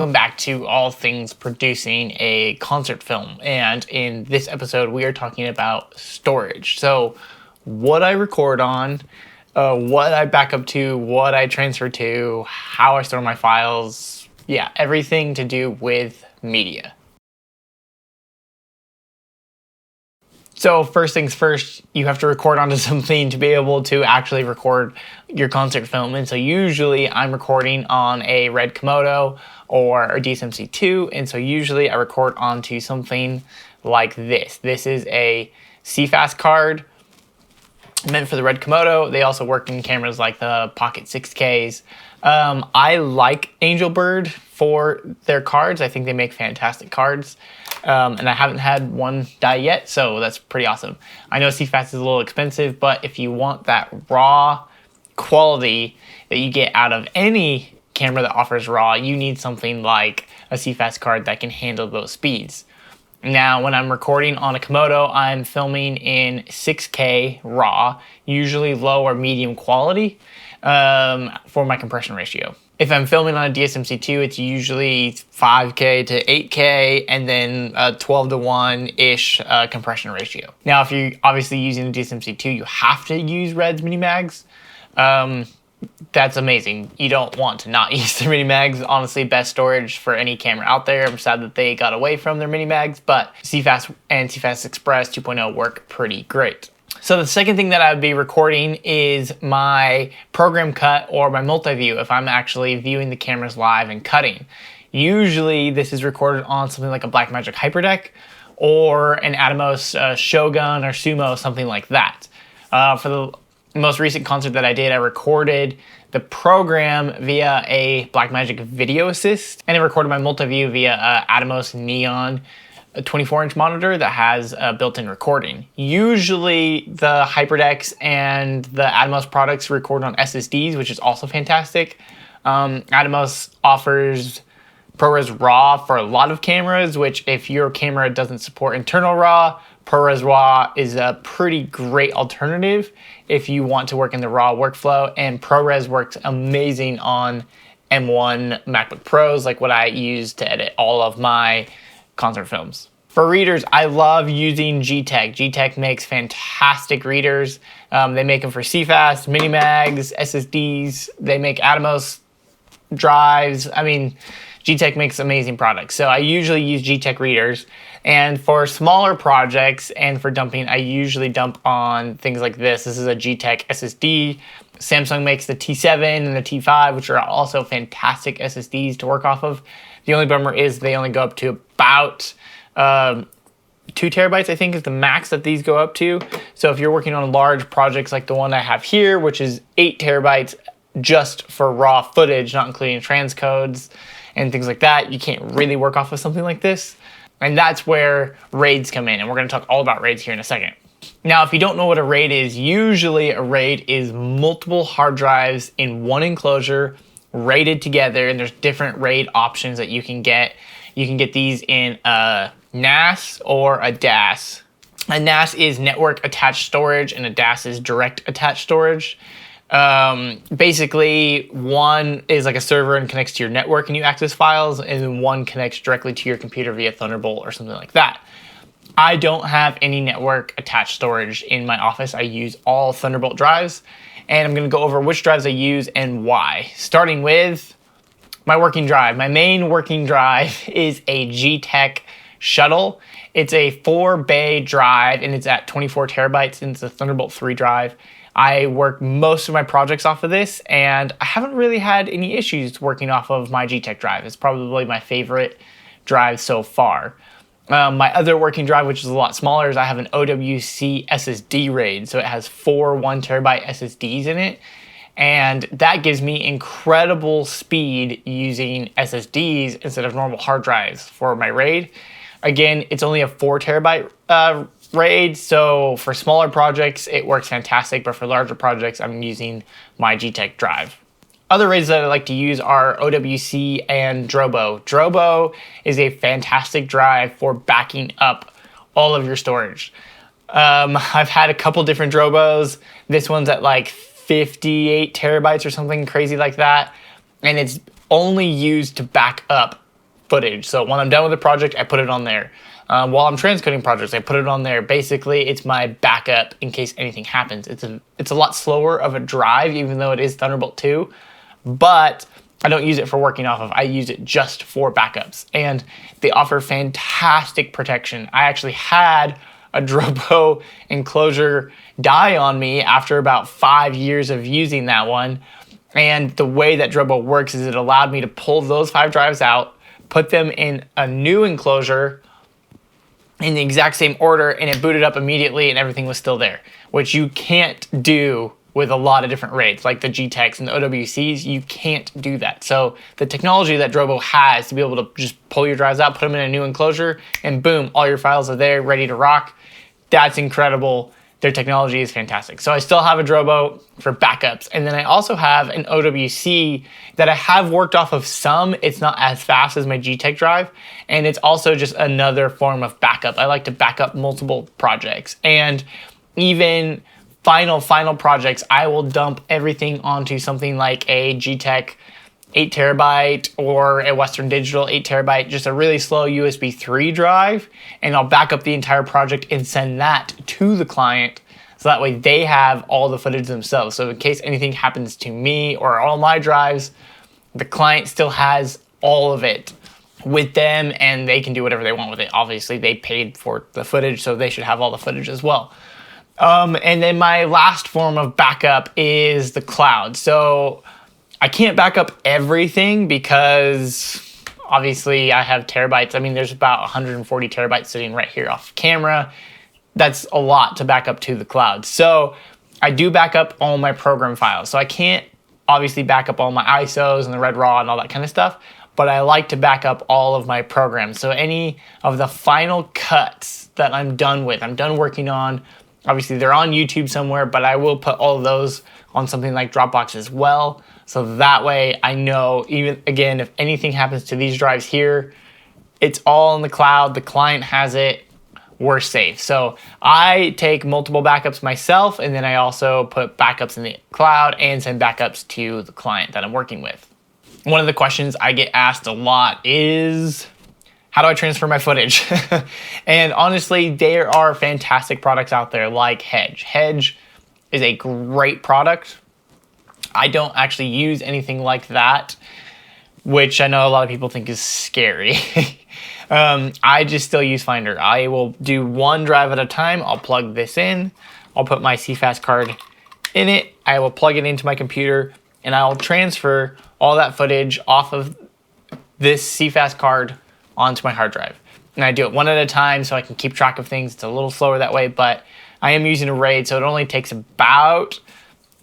Welcome back to All Things Producing a Concert Film, and in this episode we are talking about storage. So what I record on, what I back up to, what I transfer to, how I store my files, yeah, everything to do with media. So first things first, you have to record onto something to be able to actually record your concert film. And so usually I'm recording on a Red Komodo or a DSMC2. And so usually I record onto something like this. This is a CFast card meant for the Red Komodo. They also work in cameras like the Pocket 6Ks. I like Angelbird for their cards. I think they make fantastic cards. And I haven't had one die yet, so that's pretty awesome. I know CFast is a little expensive, but if you want that raw quality that you get out of any camera that offers RAW, you need something like a CFast card that can handle those speeds. Now, when I'm recording on a Komodo, I'm filming in 6K RAW, usually low or medium quality for my compression ratio. If I'm filming on a DSMC2, it's usually 5K to 8K and then a 12:1-ish compression ratio. Now, if you're obviously using a DSMC2, you have to use Red's Minimags. That's amazing. You don't want to not use the Minimags. Honestly, best storage for any camera out there. I'm sad that they got away from their Minimags, but CFast and CFast Express 2.0 work pretty great. So the second thing that I would be recording is my program cut or my multi-view if I'm actually viewing the cameras live and cutting. Usually this is recorded on something like a Blackmagic Hyperdeck or an Atomos Shogun or Sumo, something like that. For the most recent concert that I did, I recorded the program via a Blackmagic Video Assist, and I recorded my multi-view via Atomos Neon, a 24-inch monitor that has built-in recording. Usually the Hyperdecks and the Atomos products record on SSDs, which is also fantastic. Atomos offers ProRes RAW for a lot of cameras, which if your camera doesn't support internal RAW, ProRes RAW is a pretty great alternative if you want to work in the RAW workflow, and ProRes works amazing on M1 MacBook Pros, like what I use to edit all of my concert films. For readers, I love using Geeetech. Geeetech makes fantastic readers. They make them for CFast, Minimags, SSDs. They make Atomos drives. I mean, Geeetech makes amazing products. So I usually use Geeetech readers. And for smaller projects and for dumping, I usually dump on things like this. This is a Geeetech SSD. Samsung makes the T7 and the T5, which are also fantastic SSDs to work off of. The only bummer is they only go up to about 2 terabytes, I think is the max that these go up to. So if you're working on large projects like the one I have here, which is 8 terabytes just for raw footage, not including transcodes and things like that, you can't really work off of something like this. And that's where RAIDs come in, and we're going to talk all about RAIDs here in a second. Now, if you don't know what a RAID is, usually a RAID is multiple hard drives in one enclosure RAIDed together, and there's different RAID options that you can get. You can get these in a NAS or a DAS. A NAS is network attached storage, and a DAS is direct attached storage. Basically, one is like a server and connects to your network and you access files, and then one connects directly to your computer via Thunderbolt or something like that. I don't have any network attached storage in my office. I use all Thunderbolt drives, and I'm going to go over which drives I use and why. Starting with my working drive. My main working drive is a Geeetech Shuttle. It's a 4-bay drive, and it's at 24 terabytes, and it's a Thunderbolt 3 drive. I work most of my projects off of this, and I haven't really had any issues working off of my Geeetech drive. It's probably my favorite drive so far. My other working drive, which is a lot smaller, is I have an OWC SSD RAID. So it has 4 1 terabyte SSDs in it. And that gives me incredible speed using SSDs instead of normal hard drives for my RAID. Again, it's only a 4 terabyte RAID, so for smaller projects, it works fantastic, but for larger projects, I'm using my Geeetech drive. Other RAIDs that I like to use are OWC and Drobo. Drobo is a fantastic drive for backing up all of your storage. I've had a couple different Drobos. This one's at like 58 terabytes or something crazy like that, and it's only used to back up footage. So when I'm done with the project, I put it on there. While I'm transcoding projects, I put it on there. Basically, it's my backup in case anything happens. It's a lot slower of a drive, even though it is Thunderbolt 2, but I don't use it for working off of. I use it just for backups, and they offer fantastic protection. I actually had a Drobo enclosure die on me after about 5 years of using that one. And the way that Drobo works is it allowed me to pull those 5 drives out, put them in a new enclosure in the exact same order, and it booted up immediately and everything was still there, which you can't do with a lot of different RAIDs, like the G-Techs and the OWCs. You can't do that. So the technology that Drobo has to be able to just pull your drives out, put them in a new enclosure, and boom, all your files are there, ready to rock. That's incredible. Their technology is fantastic. So I still have a Drobo for backups. And then I also have an OWC that I have worked off of some. It's not as fast as my G-Tech drive. And it's also just another form of backup. I like to back up multiple projects. And even final projects, I will dump everything onto something like a G-Tech 8 terabyte or a Western Digital 8 terabyte, just a really slow USB 3 drive, and I'll back up the entire project and send that to the client, so that way they have all the footage themselves. So in case anything happens to me or all my drives, the client still has all of it with them and they can do whatever they want with it. Obviously, they paid for the footage, so they should have all the footage as well. And then my last form of backup is the cloud. So I can't back up everything because obviously I have terabytes. I mean, there's about 140 terabytes sitting right here off camera. That's a lot to back up to the cloud. So I do back up all my program files. So I can't obviously back up all my ISOs and the red raw and all that kind of stuff, but I like to back up all of my programs. So any of the final cuts that I'm done with, I'm done working on, obviously they're on YouTube somewhere, but I will put all of those on something like Dropbox as well. So that way I know, even again, if anything happens to these drives here, it's all in the cloud, the client has it, we're safe. So I take multiple backups myself, and then I also put backups in the cloud and send backups to the client that I'm working with. One of the questions I get asked a lot is, how do I transfer my footage? And honestly, there are fantastic products out there like Hedge. Hedge is a great product. I don't actually use anything like that, which I know a lot of people think is scary. I just still use Finder. I will do one drive at a time. I'll plug this in. I'll put my CFast card in it. I will plug it into my computer, and I will transfer all that footage off of this CFast card onto my hard drive. And I do it one at a time so I can keep track of things. It's a little slower that way, but I am using a RAID, so it only takes about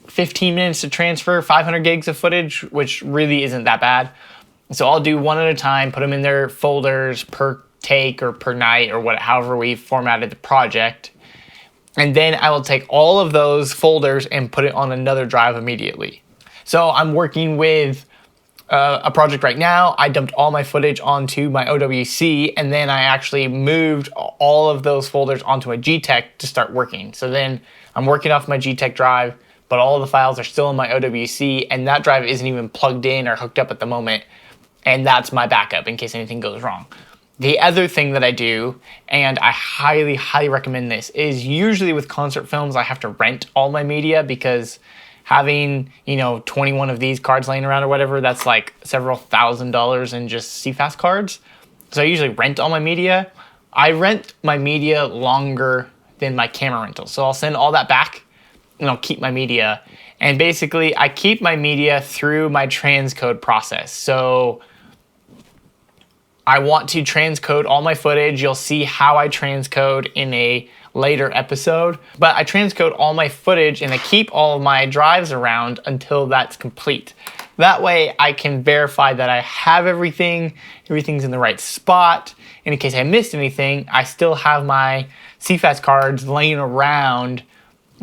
15 minutes to transfer 500 gigs of footage, which really isn't that bad. So I'll do one at a time, put them in their folders per take or per night or however we formatted the project. And then I will take all of those folders and put it on another drive immediately. So I'm working with a project right now. I dumped all my footage onto my OWC, and then I actually moved all of those folders onto a G-Tech to start working. So then I'm working off my G-Tech drive, but all of the files are still in my OWC, and that drive isn't even plugged in or hooked up at the moment. And that's my backup in case anything goes wrong. The other thing that I do, and I highly, highly recommend this, is usually with concert films, I have to rent all my media because having, 21 of these cards laying around or whatever, that's like several $1,000s in just CFast cards. So I usually rent all my media. I rent my media longer than my camera rental. So I'll send all that back and I'll keep my media. And basically I keep my media through my transcode process. So I want to transcode all my footage. You'll see how I transcode in a later episode, but I transcode all my footage and I keep all of my drives around until that's complete. That way I can verify that I have everything's in the right spot. And in case I missed anything, I still have my CFast cards laying around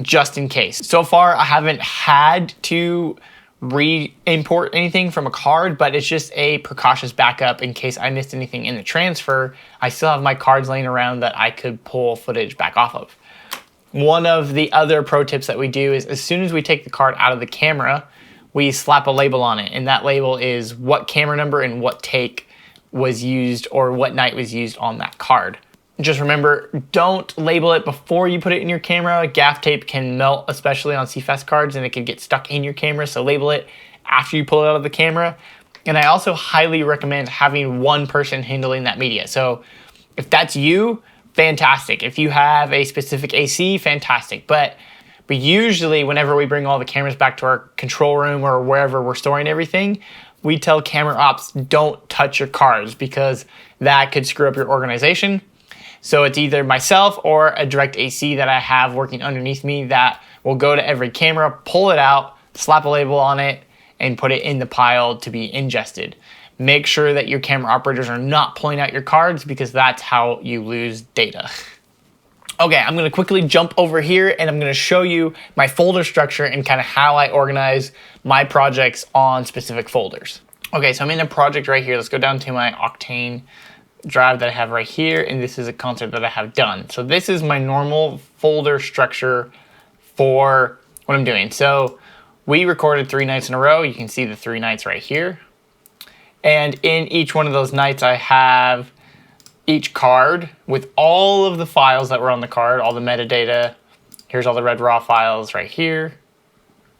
just in case. So far, I haven't had to re-import anything from a card, but it's just a precautious backup in case I missed anything in the transfer. I still have my cards laying around that I could pull footage back off of. One of the other pro tips that we do is as soon as we take the card out of the camera, we slap a label on it, and that label is what camera number and what take was used or what night was used on that card. Just remember, don't label it before you put it in your camera. Gaff tape can melt, especially on CFS cards, and it can get stuck in your camera, so label it after you pull it out of the camera. And I also highly recommend having one person handling that media. So if that's you, fantastic. If you have a specific AC, fantastic. But usually whenever we bring all the cameras back to our control room or wherever we're storing everything, we tell camera ops, don't touch your cards, because that could screw up your organization. So it's either myself or a direct AC that I have working underneath me that will go to every camera, pull it out, slap a label on it, and put it in the pile to be ingested. Make sure that your camera operators are not pulling out your cards, because that's how you lose data. Okay, I'm gonna quickly jump over here and I'm gonna show you my folder structure and kind of how I organize my projects on specific folders. Okay, so I'm in a project right here. Let's go down to my Octane drive that I have right here, and this is a concert that I have done. So this is my normal folder structure for what I'm doing. So we recorded 3 nights in a row. You can see the 3 nights right here. And in each one of those nights, I have each card with all of the files that were on the card, all the metadata. Here's all the red raw files right here.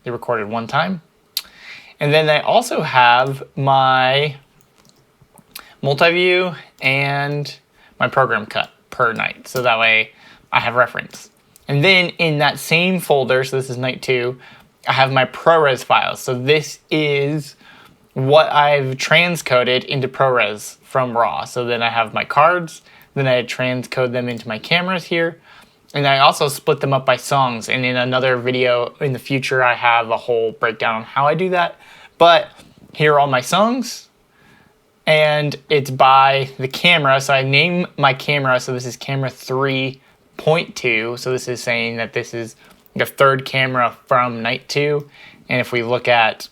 They recorded one time. And then I also have my multi-view and my program cut per night. So that way I have reference. And then in that same folder, so this is night 2, I have my ProRes files. So this is what I've transcoded into ProRes from RAW. So then I have my cards, then I transcode them into my cameras here, and I also split them up by songs. And in another video in the future, I have a whole breakdown on how I do that. But here are all my songs, and it's by the camera. So I name my camera, so this is camera 3.2. So this is saying that this is the 3rd camera from night 2. And if we look at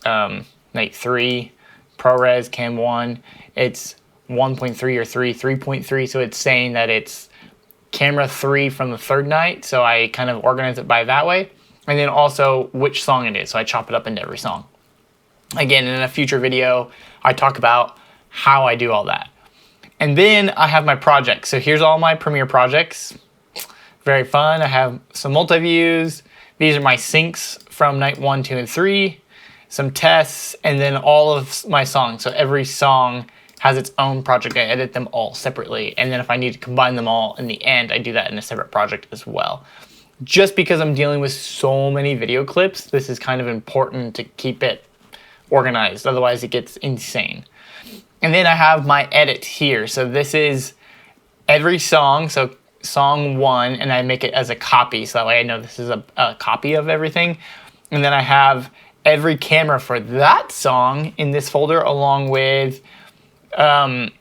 night 3, ProRes Cam 1, it's 1.3 or 3.3. So it's saying that it's camera 3 from the 3rd night. So I kind of organize it by that way. And then also which song it is. So I chop it up into every song. Again, in a future video, I talk about how I do all that. And then I have my projects. So here's all my Premiere projects. Very fun. I have some multi-views. These are my syncs from night 1, 2, and 3. Some tests, and then all of my songs. So every song has its own project. I edit them all separately. And then if I need to combine them all in the end, I do that in a separate project as well. Just because I'm dealing with so many video clips, this is kind of important to keep it organized. Otherwise, it gets insane. And then I have my edit here. So this is every song. So song 1, and I make it as a copy. So that way I know this is a copy of everything. And then I have every camera for that song in this folder, along with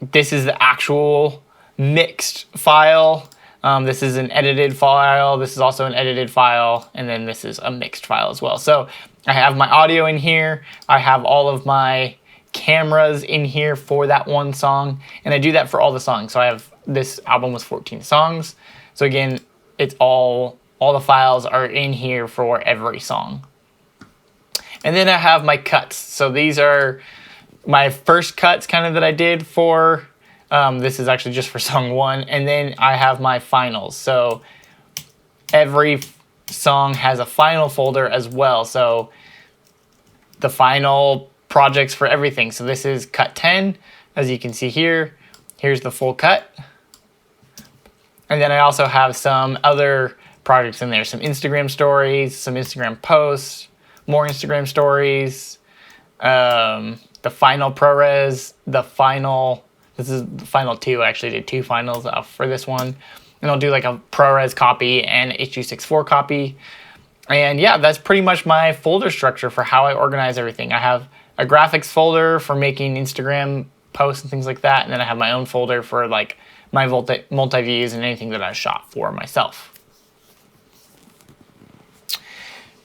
this is the actual mixed file. This is an edited file. This is also an edited file. And then this is a mixed file as well. So I have my audio in here. I have all of my cameras in here for that one song. And I do that for all the songs. So I have, this album was 14 songs. So again, it's all the files are in here for every song. And then I have my cuts. So these are my first cuts kind of that I did for, this is actually just for song 1. And then I have my finals. So every song has a final folder as well. So the final projects for everything. So this is cut 10, as you can see here. Here's the full cut. And then I also have some other projects in there. Some Instagram stories, some Instagram posts, more Instagram stories, the final ProRes, the final, this is the final 2. I actually did 2 finals for this one. And I'll do like a ProRes copy and H.264 copy. And yeah, that's pretty much my folder structure for how I organize everything. I have a graphics folder for making Instagram posts and things like that. And then I have my own folder for like my multi-views and anything that I shot for myself.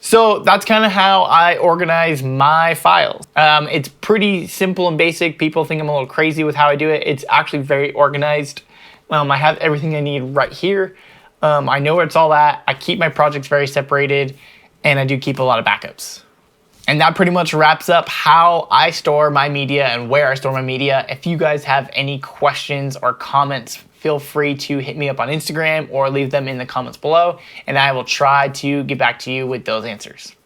So that's kind of how I organize my files. It's pretty simple and basic. People think I'm a little crazy with how I do it. It's actually very organized. I have everything I need right here. I know where it's all at. I keep my projects very separated, and I do keep a lot of backups. And that pretty much wraps up how I store my media and where I store my media. If you guys have any questions or comments, feel free to hit me up on Instagram or leave them in the comments below, and I will try to get back to you with those answers.